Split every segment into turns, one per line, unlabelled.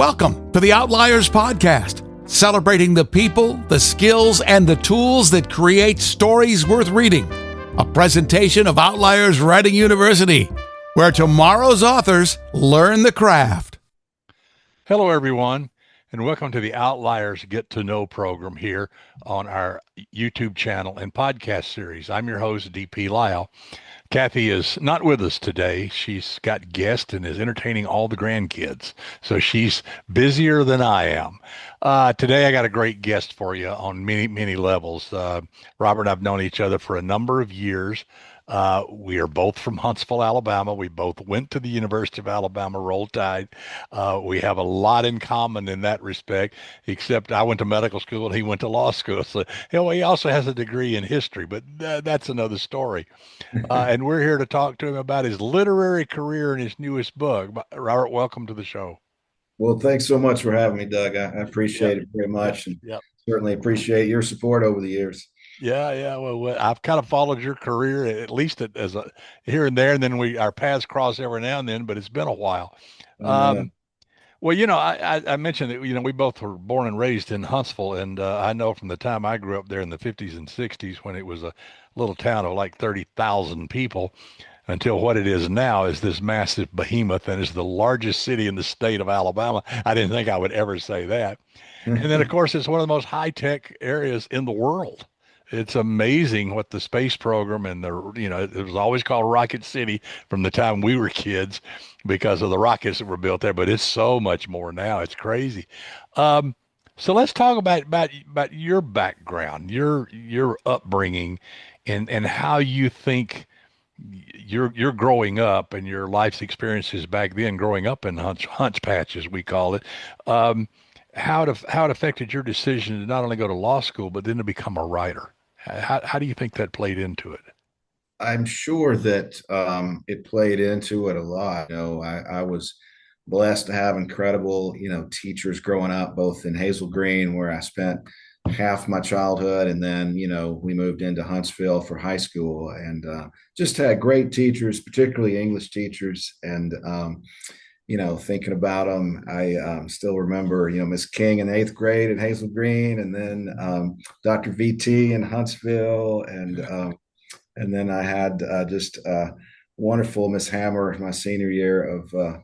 Welcome to the Outliers Podcast, celebrating the people, the skills, and the tools that create stories worth reading. A presentation of Outliers Writing University, where tomorrow's authors learn the craft.
Hello, everyone, and welcome to the Outliers Get to Know program here on our YouTube channel and podcast series. I'm your host, DP Lyle. Kathy is not with us today. She's got guests and is entertaining all the grandkids, so she's busier than I am. Today, I got a great guest for you on many levels. Robert and I've known each other for a number of years. We are both from Huntsville, Alabama. We both went to the University of Alabama, Roll Tide. We have a lot in common in that respect, except I went to medical school and he went to law school. So he also has a degree in history, but that's another story. And we're here to talk to him about his literary career and his newest book. Robert, welcome to the show.
Well, thanks so much for having me, Doug. I appreciate it very much, and certainly appreciate your support over the years.
Yeah. Well, I've kind of followed your career, at least as a here and there, and then our paths cross every now and then, but it's been a while. Well, I mentioned that, we both were born and raised in Huntsville, and I know from the time I grew up there in the 50s and 60s when it was a little town of like 30,000 people until what it is now is this massive behemoth and is the largest city in the state of Alabama. I didn't think I would ever say that. And then, of course, it's one of the most high-tech areas in the world. It's amazing what the space program and it was always called Rocket City from the time we were kids because of the rockets that were built there, but it's so much more now. It's crazy. So let's talk about your background, your upbringing, and how you think you're growing up and your life's experiences back then growing up in Hunch Patch, as we call it. How it affected your decision to not only go to law school, but then to become a writer. How do you think that played into it?
I'm sure that it played into it a lot. I was blessed to have incredible, teachers growing up, both in Hazel Green, where I spent half my childhood, and then, we moved into Huntsville for high school, and just had great teachers, particularly English teachers. And thinking about them, I still remember, Miss King in 8th grade at Hazel Green, and then Dr. VT in Huntsville, and then I had just wonderful Miss Hammer my senior year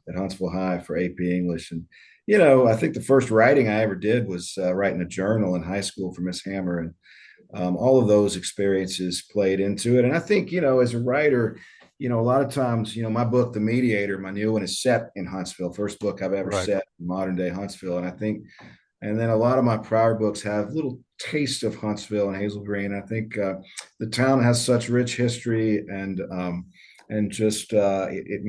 at Huntsville High for AP English. And I think the first writing I ever did was writing a journal in high school for Miss Hammer, and all of those experiences played into it. And I think as a writer, a lot of times, my book, The Mediator, my new one, is set in Huntsville. First book I've ever set in modern day Huntsville. And then a lot of my prior books have little taste of Huntsville and Hazel Green. I think the town has such rich history, and just it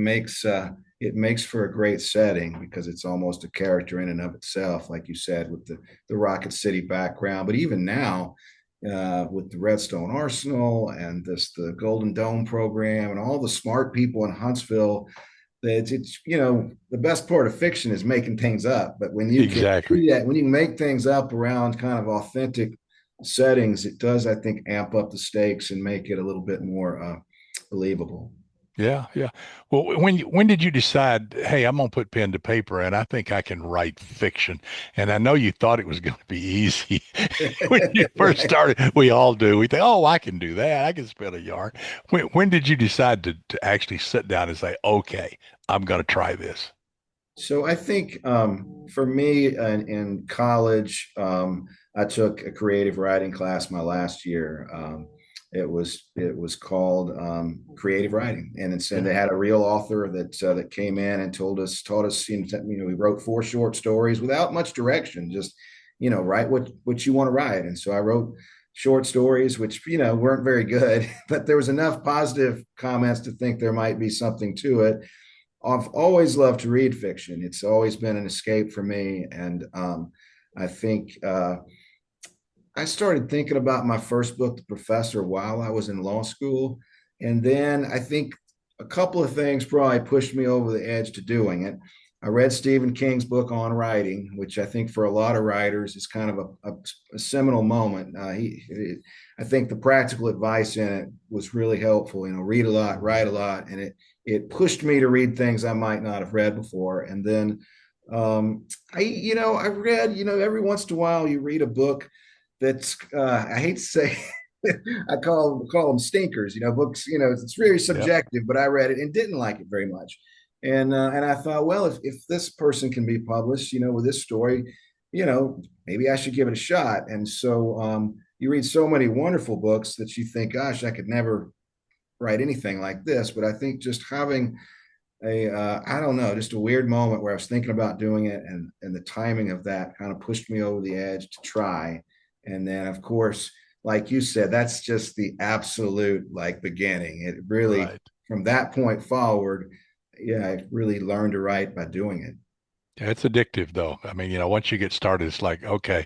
makes for a great setting because it's almost a character in and of itself, like you said, with the Rocket City background. But even now, with the Redstone Arsenal and the Golden Dome program and all the smart people in Huntsville, it's the best part of fiction is making things up. But when you when you make things up around kind of authentic settings, it does, I think, amp up the stakes and make it a little bit more believable.
Yeah. Well, when did you decide, hey, I'm going to put pen to paper and I think I can write fiction? And I know you thought it was going to be easy when you first started. We all do. We think, oh, I can do that. I can spin a yarn. When did you decide to actually sit down and say, okay, I'm going to try this?
So I think for me in college, I took a creative writing class my last year. It was called creative writing, and they had a real author that came in and taught us. We wrote 4 short stories without much direction, just write what you want to write. And so I wrote short stories, which weren't very good, but there was enough positive comments to think there might be something to it. I've always loved to read fiction. It's always been an escape for me, and I think. I started thinking about my first book, The Professor, while I was in law school. And then I think a couple of things probably pushed me over the edge to doing it. I read Stephen King's book on writing, which I think for a lot of writers is kind of a seminal moment. I think the practical advice in it was really helpful. Read a lot, write a lot, and it pushed me to read things I might not have read before. And then I read, every once in a while you read a book that's, I hate to say, I call them stinkers, books, it's very
Yep.
subjective, but I read it and didn't like it very much. And I thought, well, if this person can be published, with this story, maybe I should give it a shot. And so you read so many wonderful books that you think, gosh, I could never write anything like this. But I think just having I don't know, just a weird moment where I was thinking about doing it, and the timing of that kind of pushed me over the edge to try. And then, of course, like you said, that's just the absolute like beginning. It really,
Right.
from that point forward, yeah, I really learned to write by doing it.
Yeah, it's addictive though. I mean, once you get started, it's like, okay,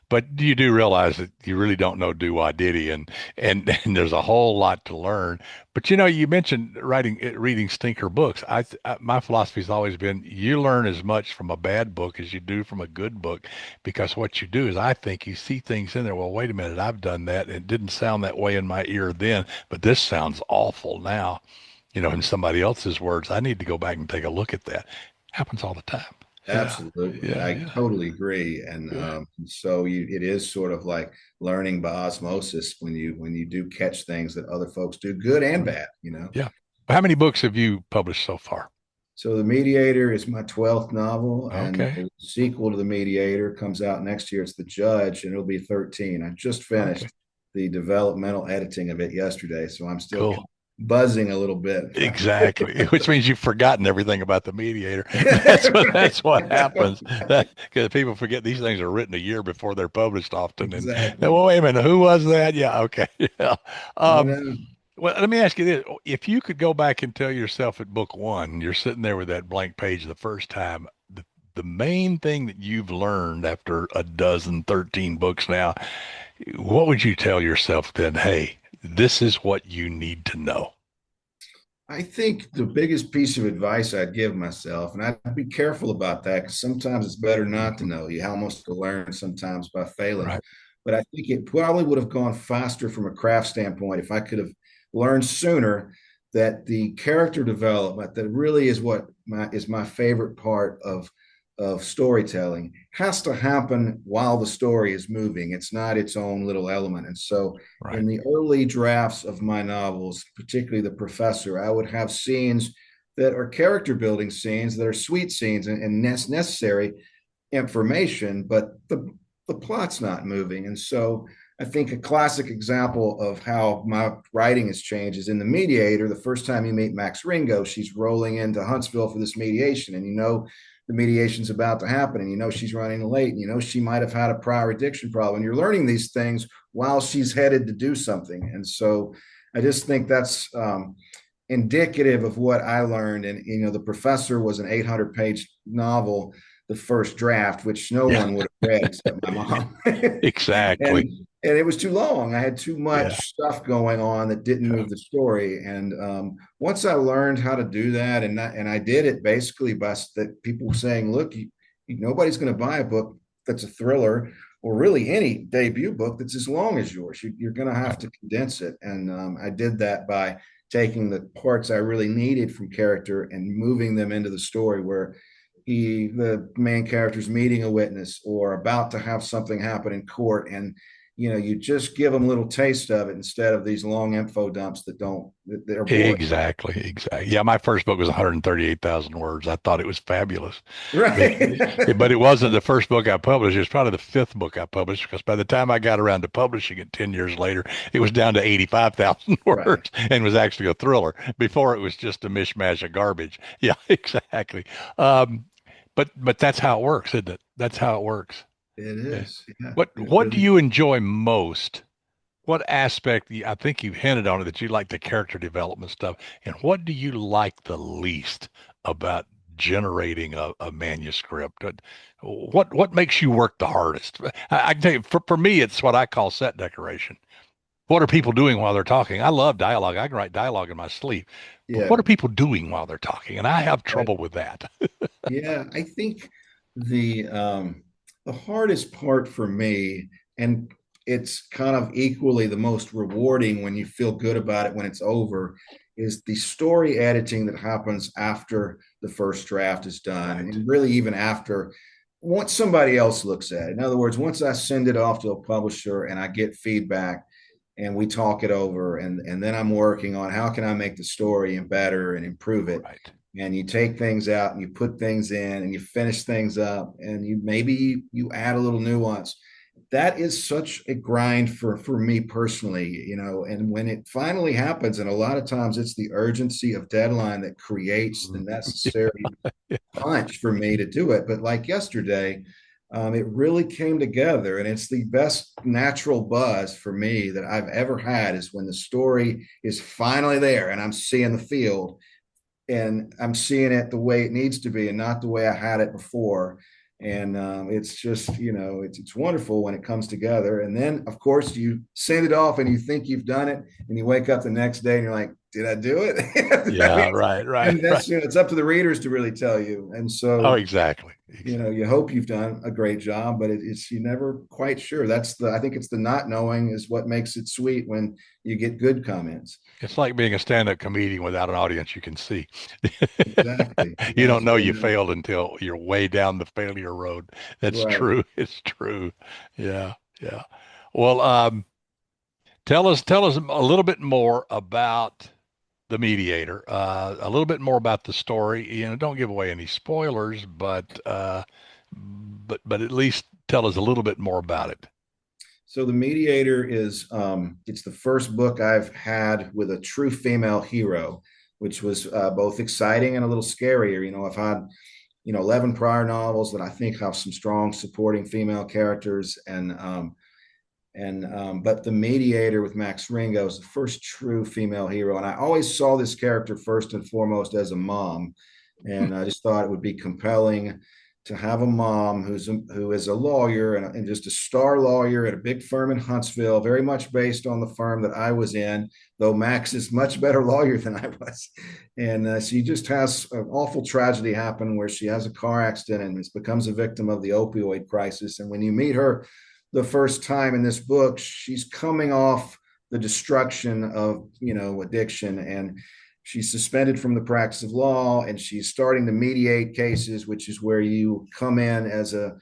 but you do realize that you really don't know do why diddy, and and there's a whole lot to learn. But you mentioned reading stinker books. My philosophy has always been you learn as much from a bad book as you do from a good book, because what you do is I think you see things in there. Well, wait a minute, I've done that. And it didn't sound that way in my ear then, but this sounds awful now. In somebody else's words. I need to go back and take a look at that. Happens all the time. Yeah,
Absolutely.
yeah,
I
yeah,
totally agree. And
yeah.
so it is sort of like learning by osmosis when you do catch things that other folks do, good and bad.
Yeah. How many books have you published so far?
So The Mediator is my 12th novel, and
Okay.
the sequel to The Mediator comes out next year. It's The Judge, and it'll be 13. I just
Okay.
finished the developmental editing of it yesterday, so I'm still kind
Cool.
of buzzing a little bit.
Exactly. Which means you've forgotten everything about the mediator. That's what happens. That because people forget these things are written a year before they're published often. And
Exactly.
well, wait a minute, who was that? Yeah, okay. Yeah.
I
Um,
know.
well, let me ask you this. If you could go back and tell yourself at book one, you're sitting there with that blank page the first time, the main thing that you've learned after a dozen, 13 books now, what would you tell yourself then? Hey, this is what you need to know.
I think the biggest piece of advice I'd give myself, and I'd be careful about that because sometimes it's better not to
Mhm.
know. You almost to learn sometimes by failing.
Right.
But I think it probably would have gone faster from a craft standpoint if I could have learned sooner that the character development that really is what my favorite part of storytelling has to happen while the story is moving. It's not its own little element. And so in
Right.
the early drafts of my novels, particularly The Professor, I would have scenes that are character building scenes that are sweet scenes and necessary information, but the plot's not moving. And so I think a classic example of how my writing has changed is in The Mediator. The first time you meet Max Ringo, she's rolling into Huntsville for this mediation, and the mediation's about to happen, and she's running late, and she might have had a prior addiction problem. And you're learning these things while she's headed to do something. And so I just think that's indicative of what I learned. And The Professor was an 800-page novel, the first draft, which no
Yeah.
one would have read except my mom. and
Exactly.
and it was too long. I had too much
Yeah.
stuff going on that didn't
Yeah.
move the story. And once I learned how to do that, and I did it basically by that people saying, "Look, nobody's going to buy a book that's a thriller." Or really any debut book that's as long as yours. You're going to have to condense it. And I did that by taking the parts I really needed from character and moving them into the story where the main character's meeting a witness or about to have something happen in court. And, you just give them a little taste of it instead of these long info dumps that are boring.
Exactly. Exactly. Yeah. My first book was 138,000 words. I thought it was fabulous. But,
Right.
but it wasn't the first book I published. It was probably the fifth book I published because by the time I got around to publishing it 10 years later, it was down to 85,000
Right.
words and was actually a thriller. Before it was just a mishmash of garbage. Yeah, exactly. Um, but that's how it works, isn't it? That's how it works.
It
Yeah.
is. Yeah. It
What do
really
you enjoy most? What aspect, I think you've hinted on it, that you like the character development stuff, and what do you like the least about generating a manuscript? What makes you work the hardest? I can tell you, for me, it's what I call set decoration. What are people doing while they're talking? I love dialogue. I can write dialogue in my sleep, but what
yeah.
are people doing while they're talking? And I have
Right.
trouble with that.
Yeah, I think the hardest part for me, and it's kind of equally the most rewarding when you feel good about it when it's over, is the story editing that happens after the first draft is done,
Right.
and really even after once somebody else looks at it. In other words, once I send it off to a publisher and I get feedback and we talk it over, and then I'm working on how can I make the story and better and improve it.
Right.
And you take things out and you put things in and you finish things up and you add a little nuance. That is such a grind for me personally, and when it finally happens, and a lot of times it's the urgency of deadline that creates the necessary punch for me to do it. But like yesterday, it really came together, and it's the best natural buzz for me that I've ever had is when the story is finally there and I'm seeing the field and I'm seeing it the way it needs to be and not the way I had it before. And it's just, it's wonderful when it comes together. And then, of course, you send it off and you think you've done it, and you wake up the next day and you're like, did I do it?
Yeah, right.
And that's, it's up to the readers to really tell you. And so,
Exactly.
you hope you've done a great job, but it's you're never quite sure. I think it's the not knowing is what makes it sweet when you get good comments.
It's like being a stand-up comedian without an audience you can see.
Exactly.
You don't know you failed until you're way down the failure road. That's
Right.
true. It's true. Yeah. Yeah. Well, tell us a little bit more about The Mediator, a little bit more about the story. Don't give away any spoilers, but at least tell us a little bit more about it.
So The Mediator is it's the first book I've had with a true female hero, which was both exciting and a little scarier. I've had 11 prior novels that I think have some strong supporting female characters, but The Mediator with Max Ringo is the first true female hero, and I always saw this character first and foremost as a mom, and I just thought it would be compelling to have a mom who is a lawyer and just a star lawyer at a big firm in Huntsville, very much based on the firm that I was in, though Max is much better lawyer than I was. And she just has an awful tragedy happen where she has a car accident and becomes a victim of the opioid crisis. And when you meet her the first time in this book, she's coming off the destruction of, addiction, and she's suspended from the practice of law, and she's starting to mediate cases, which is where you come in as a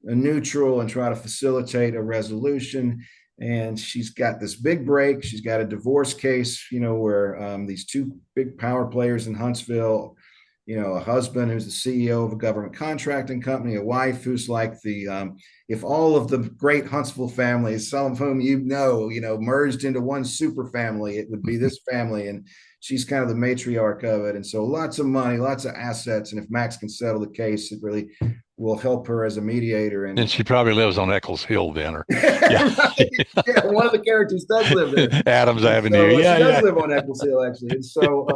neutral and try to facilitate a resolution. And she's got this big break. She's got a divorce case, where these two big power players in Huntsville, a husband who's the CEO of a government contracting company, a wife who's like if all of the great Huntsville families, some of whom merged into one super family, it would be this family. And she's kind of the matriarch of it. And so lots of money, lots of assets. And if Max can settle the case, it really will help her as a mediator. And
she probably lives on Eccles Hill then. Or,
yeah. Right. Yeah, one of the characters does live there.
Adams Avenue.
So, she does live on Eccles Hill, actually. And so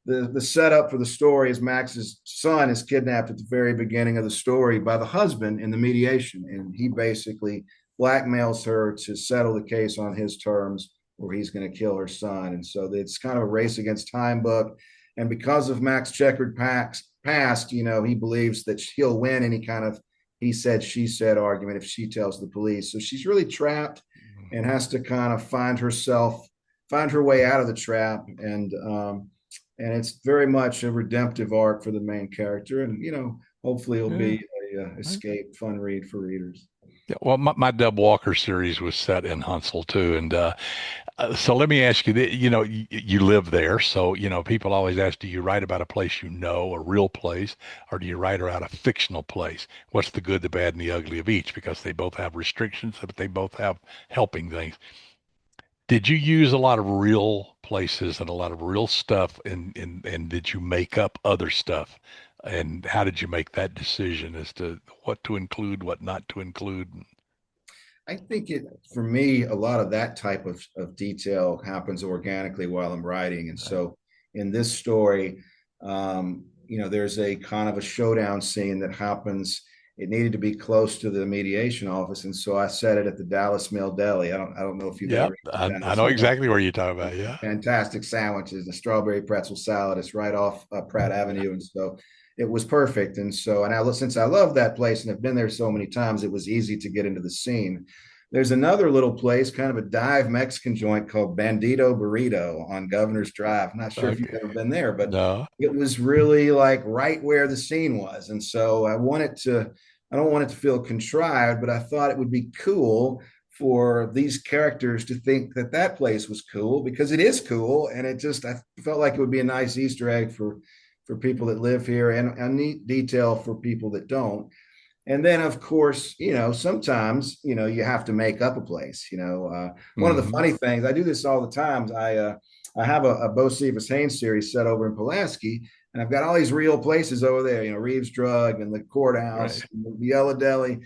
the setup for the story is Max's son is kidnapped at the very beginning of the story by the husband in the mediation. And he basically blackmails her to settle the case on his terms, or he's going to kill her son. And so it's kind of a race against time book. And because of Max's checkered past, he believes that he'll win any kind of he said, she said argument if she tells the police. So she's really trapped and has to kind of find her way out of the trap. And it's very much a redemptive arc for the main character. And, hopefully it'll be a escape, fun read for readers.
Yeah, well, my Deb Walker series was set in Huntsville too, and so let me ask you: you live there, so people always ask, do you write about a place a real place, or do you write about a fictional place? What's the good, the bad, and the ugly of each? Because they both have restrictions, but they both have helping things. Did you use a lot of real places and a lot of real stuff, and did you make up other stuff? And how did you make that decision as to what to include, what not to include?
I think for me, a lot of that type of detail happens organically while I'm writing. And so in this story, there's a kind of a showdown scene that happens. It needed to be close to the mediation office. And so I set it at the Dallas Mill Deli. I don't know if you've ever.
I know exactly where you're talking about. Yeah.
Fantastic sandwiches, the strawberry pretzel salad. It's right off Pratt Avenue. And so it was perfect. And so, since I love that place and have been there so many times, it was easy to get into the scene. there's another little place, kind of a dive Mexican joint called Bandito Burrito on Governor's Drive. I'm not sure if you've ever been there, but
no.
It was really like right where the scene was. And so I don't want it to feel contrived, but I thought it would be cool for these characters to think that that place was cool, because it is cool. And I felt like it would be a nice Easter egg for people that live here, and a neat detail for people that don't. And then, of course, sometimes, you have to make up a place. One of the funny things, I do this all the time. I have a Bocephus Haynes series set over in Pulaski, and I've got all these real places over there, Reeves Drug and the courthouse, and the Yellow Deli.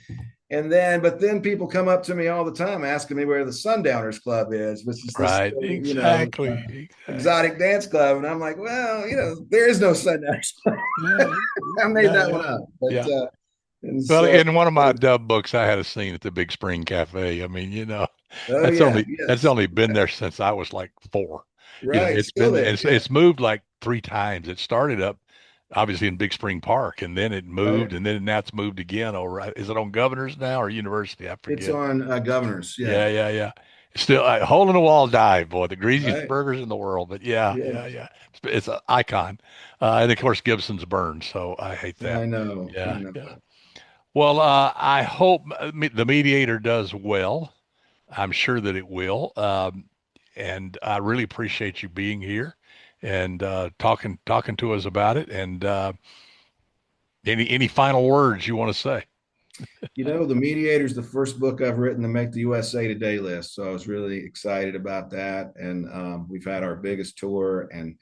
But then people come up to me all the time asking me where the Sundowners Club is, which is
exactly.
Exotic dance club. And I'm like, well, there is no Sundowners Club. I made that one up. But,
in one of my dub books, I had a scene at the Big Spring Cafe. I mean, that's only been there since I was like 4.
Right.
It's moved like 3 times. It started up obviously in Big Spring Park, and then it moved, and then now it's moved again. Is it on Governor's now or University? I forget.
It's on Governor's.
Yeah. Still hole in the wall dive, boy, the greasiest burgers in the world. But yeah. It's an icon, and of course Gibson's burned, so I hate that.
I know.
Yeah. Well, I hope the Mediator does well. I'm sure that it will, and I really appreciate you being here and talking to us about it. And any final words you want to say?
The Mediator is the first book I've written to make the USA Today list, so I was really excited about that. And we've had our biggest tour, and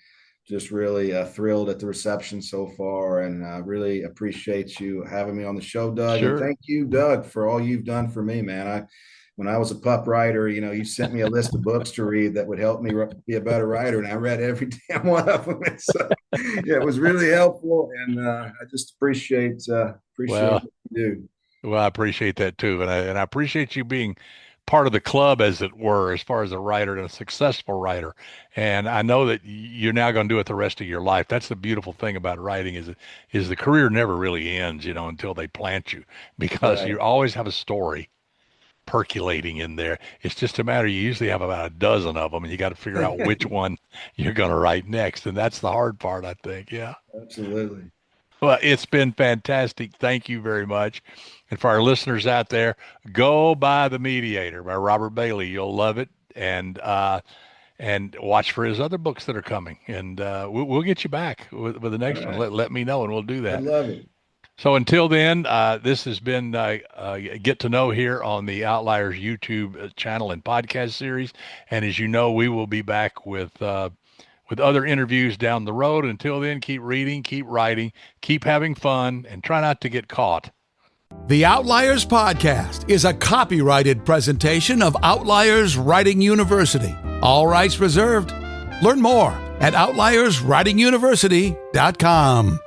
just really thrilled at the reception so far, and I really appreciate you having me on the show, Doug.
Sure.
And thank you, Doug, for all you've done for me, man. When I was a pup writer, you sent me a list of books to read that would help me be a better writer, and I read every damn one of them. And so, it was really helpful, and I just appreciate what you do.
Well, I appreciate that too, and I appreciate you being part of the club, as it were, as far as a writer and a successful writer. And I know that you're now going to do it the rest of your life. That's the beautiful thing about writing is the career never really ends, until they plant you, because you always have a story percolating in there. It's just a matter, you usually have about a dozen of them, and you got to figure out which one you're going to write next. And that's the hard part, I think. Yeah,
absolutely.
Well, it's been fantastic. Thank you very much. And for our listeners out there, go buy The Mediator by Robert Bailey. You'll love it. And watch for his other books that are coming. And we'll get you back with the next one. Let me know, and we'll do that.
I love it.
So until then, this has been Get to Know here on the Outliers YouTube channel and podcast series. And as you know, we will be back with other interviews down the road. Until then, keep reading, keep writing, keep having fun, and try not to get caught.
The Outliers Podcast is a copyrighted presentation of Outliers Writing University. All rights reserved. Learn more at outlierswritinguniversity.com.